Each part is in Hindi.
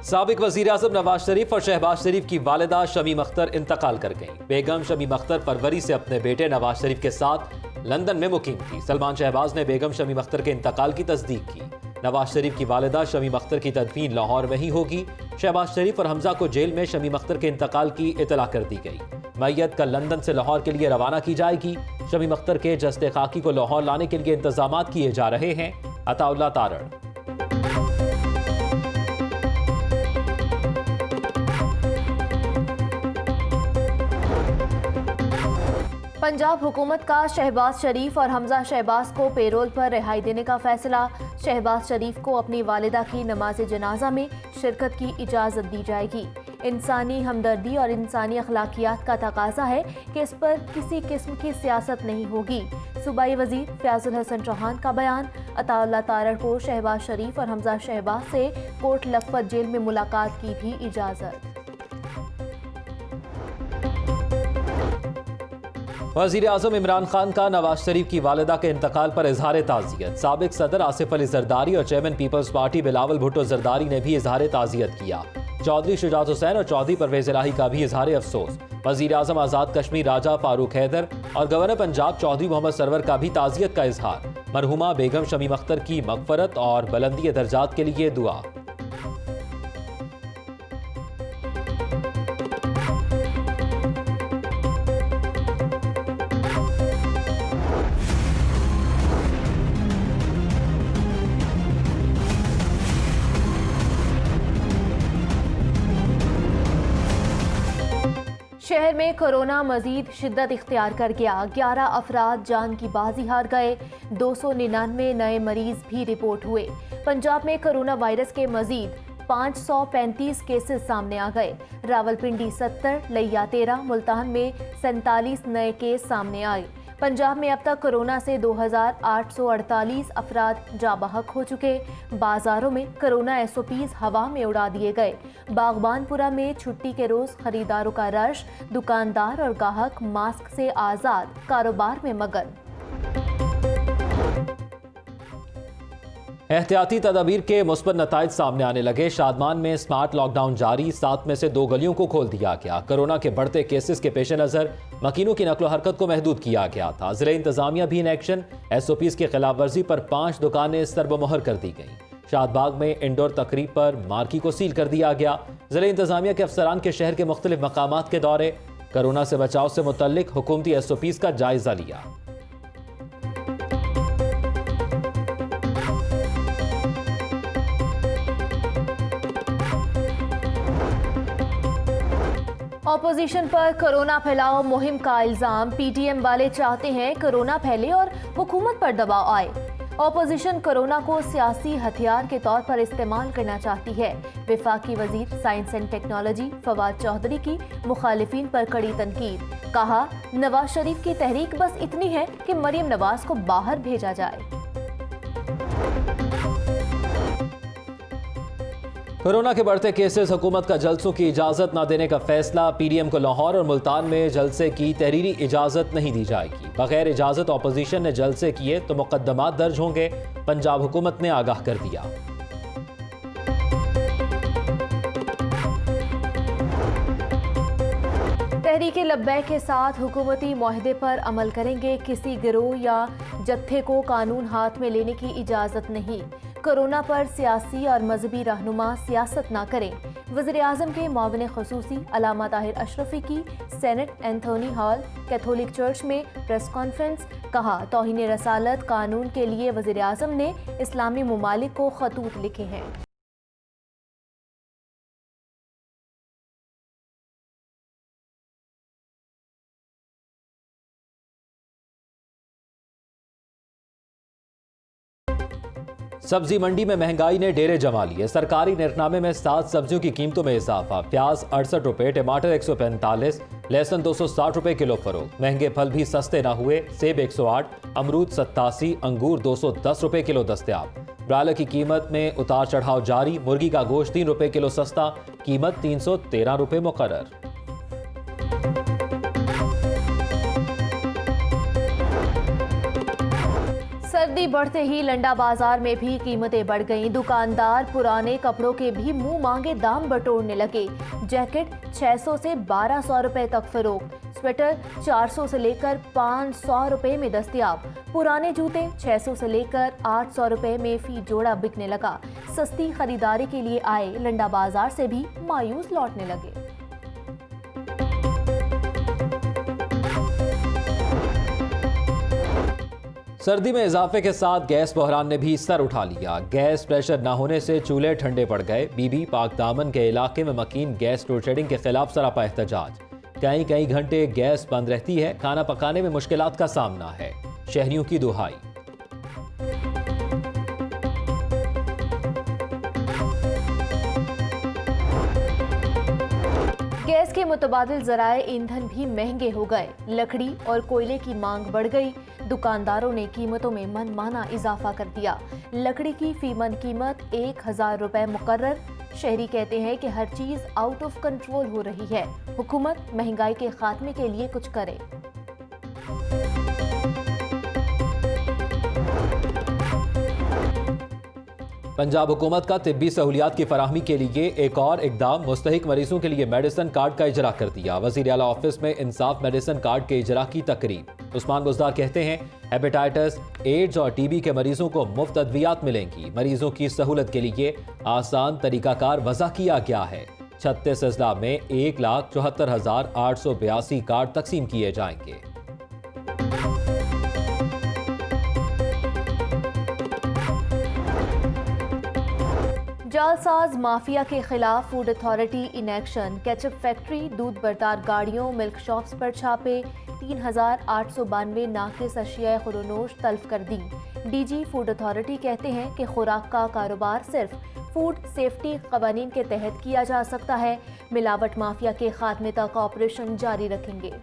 साबिक वजीर आज़म नवाज शरीफ और शहबाज शरीफ की वालिदा शमीम अख्तर इंतकाल कर गईं। बेगम शमीम अख्तर फरवरी से अपने बेटे नवाज शरीफ के साथ लंदन में मुकीम थी। सलमान शहबाज ने बेगम शमीम अख्तर के इंतकाल की तस्दीक की। नवाज शरीफ की वालिदा शमीम अख्तर की तदफीन लाहौर में ही होगी। शहबाज शरीफ और हमजा को जेल में शमीम अख्तर के इंतकाल की इतला कर दी गई। मैयत कल लंदन से लाहौर के लिए रवाना की जाएगी। शमीम अख्तर के जस्ते खाकी को लाहौर लाने के लिए इंतजाम किए जा रहे हैं। अताउल्लाह तारड़। पंजाब हुकूमत का शहबाज शरीफ और हमजा शहबाज को पेरोल पर रिहाई देने का फैसला। शहबाज शरीफ को अपनी वालिदा की नमाज जनाजा में शिरकत की इजाज़त दी जाएगी। इंसानी हमदर्दी और इंसानी अखलाकियात का तकाजा है कि इस पर किसी किस्म की सियासत नहीं होगी। सूबाई वजीर फयाजुल हसन चौहान का बयान। अताउल्लाह तारड़ को शहबाज शरीफ और हमजा शहबाज से कोट लखपत जेल में मुलाकात की भी इजाज़त। वज़ीर आज़म इमरान खान का नवाज शरीफ की वालिदा के इंतकाल पर इजहार ताज़ियत। साबिक सदर आसिफ अली जरदारी और चेयरमैन पीपल्स पार्टी बिलावल भुट्टो जरदारी ने भी इजहार ताज़ियत किया। चौधरी शुजात हुसैन और चौधरी परवेज इलाही का भी इजहार अफसोस। वज़ीर आज़म आज़ाद कश्मीर राजा फारूक हैदर और गवर्नर पंजाब चौधरी मोहम्मद सरवर का भी ताज़ियत का इजहार। मरहुमा बेगम शमीम अख्तर की मग़फ़रत और बुलंदी दर्जात के लिए दुआ। शहर में कोरोना मजीद शिद्दत इख्तियार कर गया। 11 अफराद जान की बाजी हार गए। 299 नए मरीज भी रिपोर्ट हुए। पंजाब में कोरोना वायरस के मजीद 535 केसेस सामने आ गए। रावलपिंडी 70, लिया 13, मुल्तान में 47 नए केस सामने आए। पंजाब में अब तक कोरोना से 2848 अफराद जाबहक हो चुके। बाजारों में कोरोना SOPs हवा में उड़ा दिए गए। बागबानपुरा में छुट्टी के रोज खरीदारों का रश। दुकानदार और गाहक मास्क से आजाद, कारोबार में मगन। एहतियाती तदाबीर के मुस्बत नताइज सामने आने लगे। शादमान में स्मार्ट लॉकडाउन जारी। 7 में से 2 गलियों को खोल दिया गया। कोरोना के बढ़ते केसेस के पेश नज़र मकीनों की नकलो हरकत को महदूद किया गया था। ज़िला इंतजामिया भी इन एक्शन। SOPs की खिलाफ वर्जी पर 5 दुकानें सरबमोहर कर दी गईं। शादबाग में इंडोर तकरीब पर मार्की को सील कर दिया गया। ज़िला इंतजामिया के अफसरान के शहर के मुख्तलिफ मकामात के दौरे। कोरोना से बचाव से मुतल्लिक हुकूमती SOPs का जायजा लिया। ऑपोजिशन पर कोरोना फैलाओ मुहिम का इल्जाम। PTM वाले चाहते हैं कोरोना फैले और हुकूमत पर दबाव आए। ऑपोजिशन कोरोना को सियासी हथियार के तौर पर इस्तेमाल करना चाहती है। वफाकी वजीर science and technology Fawad Chaudhry की मुखालिफिन पर कड़ी तनकीद। कहा, नवाज शरीफ की तहरीक बस इतनी है कि मरियम नवाज को बाहर भेजा जाए। कोरोना के बढ़ते केसेस, हुकूमत का जलसों की इजाज़त न देने का फैसला। PDM को लाहौर और मुल्तान में जलसे की तहरीरी इजाज़त नहीं दी जाएगी। बगैर इजाज़त ऑपोजिशन ने जलसे किए तो मुकदमात दर्ज होंगे। पंजाब हुकूमत ने आगाह कर दिया। तहरीक लब्बैक के साथ हुकूमती मुआहदे पर अमल करेंगे। किसी गिरोह या जत्थे को कानून हाथ में लेने की इजाज़त नहीं। कोरोना पर सियासी और मजहबी रहनुमा सियासत ना करें। वज़ीर आज़म के मुआविन ख़ुसूसी अल्लामा ताहिर अशरफी की senate Anthony hall Catholic church में प्रेस कॉन्फ्रेंस। कहा, तौहीन रसालत कानून के लिए वज़ीर आज़म ने इस्लामी ममालिक को खतूत लिखे हैं। सब्जी मंडी में महंगाई ने डेरे जमा लिए। सरकारी निर्णयनामे में 7 सब्जियों की कीमतों में इजाफा। प्याज 68 रुपए, टमाटर 145, लहसुन 260 रुपए किलो फरोख्त। महंगे फल भी सस्ते न हुए। सेब 108, अमरूद 87, अंगूर 210 रुपए किलो दस्तयाब। ब्रायलर की कीमत में उतार चढ़ाव जारी। मुर्गी का गोश्त 3 रुपए किलो सस्ता, कीमत 313 रुपए मुकर्रर। सर्दी बढ़ते ही लंडा बाजार में भी कीमतें बढ़ गईं। दुकानदार पुराने कपड़ों के भी मुंह मांगे दाम बटोरने लगे। जैकेट 600 से 1200 रुपए तक फरोख्त, स्वेटर 400 से लेकर 500 रुपए में दस्तयाब, पुराने जूते 600 से लेकर 800 रुपए में फी जोड़ा बिकने लगा। सस्ती खरीदारी के लिए आए लंडा बाजार से भी मायूस लौटने लगे। सर्दी में इजाफे के साथ गैस बहरान ने भी सर उठा लिया। गैस प्रेशर न होने से चूल्हे ठंडे पड़ गए। बीबी पाक दामन के इलाके में मकीन गैस लोड शेडिंग के खिलाफ सरापा एहतजाज। कई घंटे गैस बंद रहती है, खाना पकाने में मुश्किलात का सामना है। शहरियों की दुहाई। गैस के मुतबादिल जराए ईंधन भी महंगे हो गए। लकड़ी और कोयले की मांग बढ़ गई। दुकानदारों ने कीमतों में मनमाना इजाफा कर दिया। लकड़ी की फीमन कीमत 1000 रुपए मुकर्रर। शहरी कहते हैं कि हर चीज आउट ऑफ कंट्रोल हो रही है। हुकूमत महंगाई के खात्मे के लिए कुछ करे। पंजाब हुकूमत का तिब्बी सहूलियात की फराहमी के लिए एक और इकदाम। मुस्तहिक मरीजों के लिए मेडिसिन कार्ड का इजरा कर दिया। वज़ीर आला ऑफिस में इंसाफ मेडिसिन कार्ड के इजरा की तकरीब। उस्मान बुज़दार कहते हैं हेपेटाइटिस, एड्स और टीबी के मरीजों को मुफ्त अद्वियात मिलेंगी। मरीजों की सहूलत के लिए आसान तरीकाकार वज़ा किया गया है। 36 अजला में 1,74,882 कार्ड तकसीम किए जाएंगे। जालसाज माफिया के खिलाफ food authority in action. Ketchup factory, दूध बरदार गाड़ियों, मिल्क शॉप्स पर छापे। 3,892 नाकिस अशिया खुरोनोश तल्फ कर दी। डीजी फूड अथॉरिटी कहते हैं कि खुराक का कारोबार सिर्फ फूड सेफ्टी कवानीन के तहत किया जा सकता है। मिलावट माफिया के खात्मे तक ऑपरेशन जारी रखेंगे।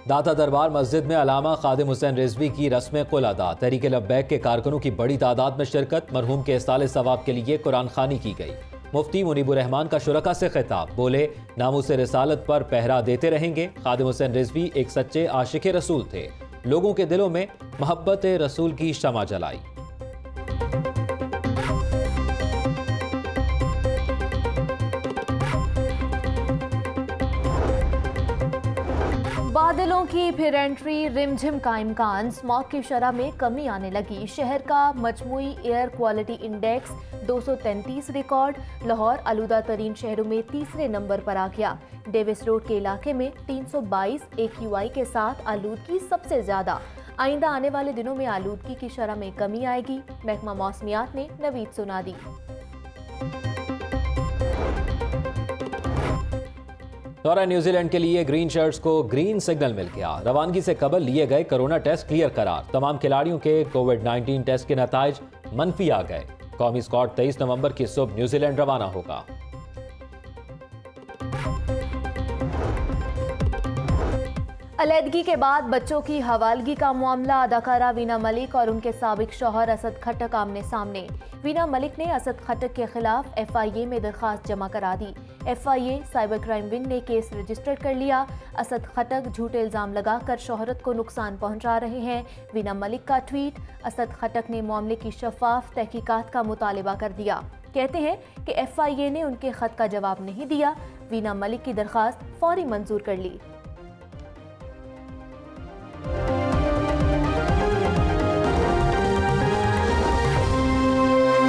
दाता दरबार मस्जिद में अलामा खादिम हुसैन रिजवी की रस्म कुल अदा। तहरीक लब्बैक के कारकुनों की बड़ी तादाद में शिरकत। मरहूम के इसाले सवाब के लिए कुरान खानी की गई। मुफ्ती मुनीबुर रहमान का शुरका से खिताब। बोले नामूस रिसालत पर पहरा देते रहेंगे। खादिम हुसैन रिजवी एक सच्चे आशिक रसूल थे। लोगों के दिलों में मोहब्बत रसूल की शमा जलाई। बादलों की फिर एंट्री, रिमझिम का इम्कान। स्मॉग की शरह में कमी आने लगी। शहर का मजमूई air quality index 233 record. Lahore आलूदा तरीन शहरों में तीसरे नंबर पर आ गया। डेविस रोड के इलाके में 322 AQI के साथ आलूदगी सबसे ज्यादा। आइंदा आने वाले दिनों में आलूदगी की शरह में कमी आएगी। महकमा मौसमियात ने नवीद सुना दी। दौरा न्यूजीलैंड के लिए ग्रीन शर्ट्स को ग्रीन सिग्नल मिल गया। रवानगी से कबल लिए गए कोरोना टेस्ट क्लियर करार। तमाम खिलाड़ियों के कोविड-19 टेस्ट के नताइज मनफी आ गए। कौमी स्क्वाड 23 नवंबर की सुबह न्यूजीलैंड रवाना होगा। अलैदगी के बाद बच्चों की हवालगी का मामला। अदाकारा वीना मलिक और उनके साबिक शौहर असद खटक आमने सामने। वीना मलिक ने असद खटक के खिलाफ FIA में दरखास्त जमा करा दी। FIA साइबर क्राइम विंग ने केस रजिस्टर कर लिया। असद खटक झूठे इल्जाम लगाकर शोहरत को नुकसान पहुंचा रहे हैं। वीना मलिक का ट्वीट। असद खटक ने मामले की शफाफ तहकीकात का मुतालबा कर दिया। कहते हैं कि FIA ने उनके खत का जवाब नहीं दिया। वीना मलिक की दरखास्त फौरी मंजूर कर ली।